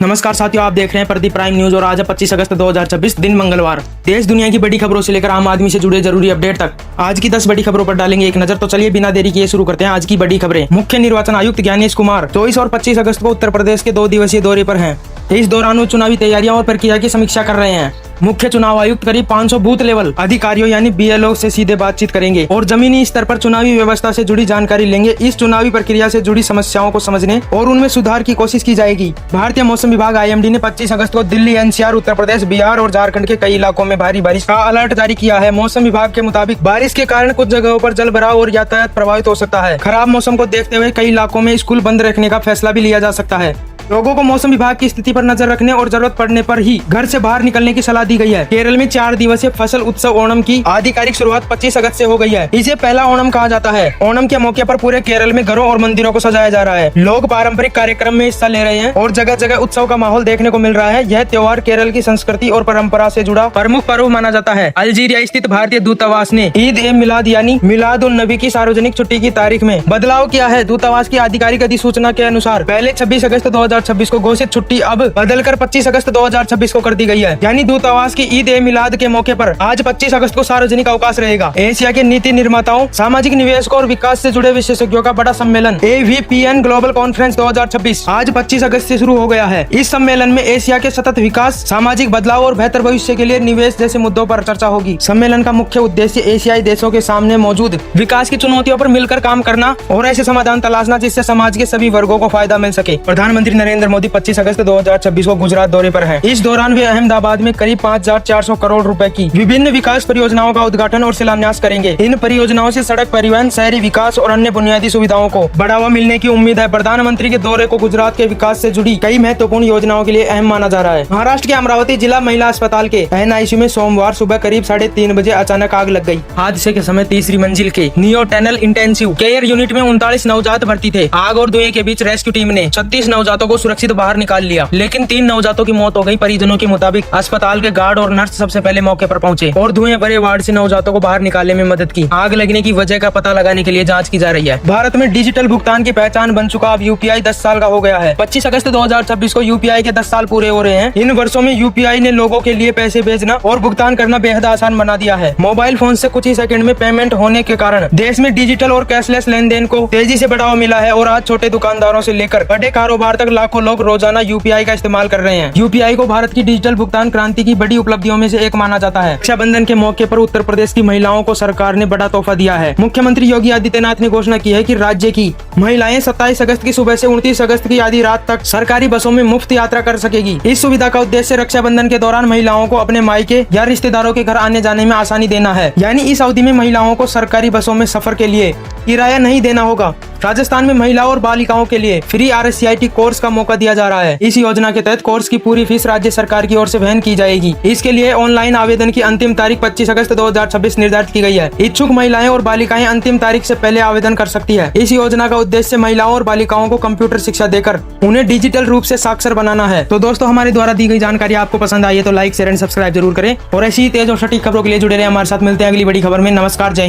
नमस्कार साथियों, आप देख रहे हैं प्रदीप प्राइम न्यूज और आज है 25 अगस्त 2026 दिन मंगलवार। देश दुनिया की बड़ी खबरों से लेकर आम आदमी से जुड़े जरूरी अपडेट तक आज की 10 बड़ी खबरों पर डालेंगे एक नजर। तो चलिए बिना देरी किए शुरू करते हैं आज की बड़ी खबरें। मुख्य निर्वाचन आयुक्त ज्ञानेश कुमार 24 और 25 अगस्त को उत्तर प्रदेश के 2 दिवसीय दौरे पर हैं। इस दौरान वो चुनावी तैयारियों और प्रक्रिया की समीक्षा कर रहे हैं। मुख्य चुनाव आयुक्त करीब 500 बूथ लेवल अधिकारियों यानी BLO से सीधे बातचीत करेंगे और जमीनी स्तर पर चुनावी व्यवस्था से जुड़ी जानकारी लेंगे। इस चुनावी प्रक्रिया से जुड़ी समस्याओं को समझने और उनमें सुधार की कोशिश की जाएगी। भारतीय मौसम विभाग IMD ने 25 अगस्त को दिल्ली, NCR, उत्तर प्रदेश, बिहार और झारखंड के कई इलाकों में भारी बारिश का अलर्ट जारी किया है। मौसम विभाग के मुताबिक बारिश के कारण कुछ जगहों पर जल भराव और यातायात प्रभावित हो सकता है। खराब मौसम को देखते हुए कई इलाकों में स्कूल बंद रखने का फैसला भी लिया जा सकता है। लोगों को मौसम विभाग की स्थिति पर नजर रखने और जरूरत पड़ने पर ही घर से बाहर निकलने की सलाह दी गई है। केरल में 4 दिवसीय फसल उत्सव ओणम की आधिकारिक शुरुआत 25 अगस्त से हो गई है। इसे पहला ओणम कहा जाता है। ओणम के मौके पर पूरे केरल में घरों और मंदिरों को सजाया जा रहा है। लोग पारंपरिक कार्यक्रम में हिस्सा ले रहे हैं और जगह जगह उत्सव का माहौल देखने को मिल रहा है। यह त्योहार केरल की संस्कृति और परंपरा से जुड़ा प्रमुख पर्व माना जाता है। अल्जीरिया स्थित भारतीय दूतावास ने ईद ए मिलाद यानी मिलाद उन नबी की सार्वजनिक छुट्टी की तारीख में बदलाव किया है। दूतावास की आधिकारिक अधिसूचना के अनुसार पहले 26 अगस्त 2026 को घोषित छुट्टी अब बदलकर 25 अगस्त 2026 को कर दी गई है। यानी दूतावास की ईद ए मिलाद के मौके पर आज 25 अगस्त को सार्वजनिक अवकाश रहेगा। एशिया के नीति निर्माताओं, सामाजिक निवेशकों और विकास से जुड़े विशेषज्ञों का बड़ा सम्मेलन AVPN ग्लोबल कॉन्फ्रेंस 2026 आज 25 अगस्त से शुरू हो गया है। इस सम्मेलन में एशिया के सतत विकास, सामाजिक बदलाव और बेहतर भविष्य के लिए निवेश जैसे मुद्दों पर चर्चा होगी। सम्मेलन का मुख्य उद्देश्य एशियाई देशों के सामने मौजूद विकास की चुनौतियों पर मिलकर काम करना और ऐसे समाधान तलाशना जिससे समाज के सभी वर्गों को फायदा मिल सके। प्रधानमंत्री नरेंद्र मोदी 25 अगस्त 2026 को गुजरात दौरे पर हैं। इस दौरान वे अहमदाबाद में करीब 5400 करोड़ रुपए की विभिन्न विकास परियोजनाओं का उद्घाटन और शिलान्यास करेंगे। इन परियोजनाओं से सड़क परिवहन, शहरी विकास और अन्य बुनियादी सुविधाओं को बढ़ावा मिलने की उम्मीद है। प्रधानमंत्री के दौरे को गुजरात के विकास से जुड़ी कई महत्वपूर्ण योजनाओं के लिए अहम माना जा रहा है। महाराष्ट्र के अमरावती जिला महिला अस्पताल के NICU में सोमवार सुबह करीब 3:30 बजे अचानक आग लग गई। हादसे के समय तीसरी मंजिल के नियोटेनल इंटेंसिव केयर यूनिट में 39 नवजात भर्ती थे। आग और धुएं के बीच रेस्क्यू टीम ने 36 नवजातों को सुरक्षित बाहर निकाल लिया, लेकिन 3 नवजातों की मौत हो गई। परिजनों के मुताबिक अस्पताल के गार्ड और नर्स सबसे पहले मौके पर पहुंचे और धुएं भरे वार्ड से नवजातों को बाहर निकालने में मदद की। आग लगने की वजह का पता लगाने के लिए जांच की जा रही है। भारत में डिजिटल भुगतान की पहचान बन चुका अब UPI 10 साल का हो गया है। 25 अगस्त 2026 को UPI के 10 साल पूरे हो रहे हैं। इन वर्षों में UPI ने लोगों के लिए पैसे भेजना और भुगतान करना बेहद आसान बना दिया है। मोबाइल फोन से कुछ ही सेकंड में पेमेंट होने के कारण देश में डिजिटल और कैशलेस लेन देन को तेजी से बढ़ावा मिला है और आज छोटे दुकानदारों से लेकर बड़े कारोबार तक लाखों लोग रोजाना UPI का इस्तेमाल कर रहे हैं। UPI को भारत की डिजिटल भुगतान क्रांति की बड़ी उपलब्धियों में से एक माना जाता है। रक्षाबंधन के मौके पर उत्तर प्रदेश की महिलाओं को सरकार ने बड़ा तोहफा दिया है। मुख्यमंत्री योगी आदित्यनाथ ने घोषणा की है कि राज्य की महिलाएं 27 अगस्त की सुबह से 29 अगस्त की आधी रात तक सरकारी बसों में मुफ्त यात्रा कर सकेगी। इस सुविधा का उद्देश्य रक्षाबंधन के दौरान महिलाओं को अपने मायके या रिश्तेदारों के घर आने जाने में आसानी देना है। यानी इस अवधि में महिलाओं को सरकारी बसों में सफर के लिए किराया नहीं देना होगा। राजस्थान में महिलाओं और बालिकाओं के लिए फ्री RSCIT कोर्स का मौका दिया जा रहा है। इस योजना के तहत कोर्स की पूरी फीस राज्य सरकार की ओर से वहन की जाएगी। इसके लिए ऑनलाइन आवेदन की अंतिम तारीख 25 अगस्त 2026 निर्धारित की गई है। इच्छुक महिलाएं और बालिकाएं अंतिम तारीख से पहले आवेदन कर सकती है। इस योजना का उद्देश्य महिलाओं और बालिकाओं को कंप्यूटर शिक्षा देकर उन्हें डिजिटल रूप से साक्षर बनाना है। तो दोस्तों, हमारे द्वारा दी गई जानकारी आपको पसंद आई है तो लाइक, शेयर एंड सब्सक्राइब जरूर करें और ऐसी तेज और सटीक खबरों के लिए जुड़े रहे हमारे साथ। मिलते हैं अगली बड़ी खबर में। नमस्कार, जय।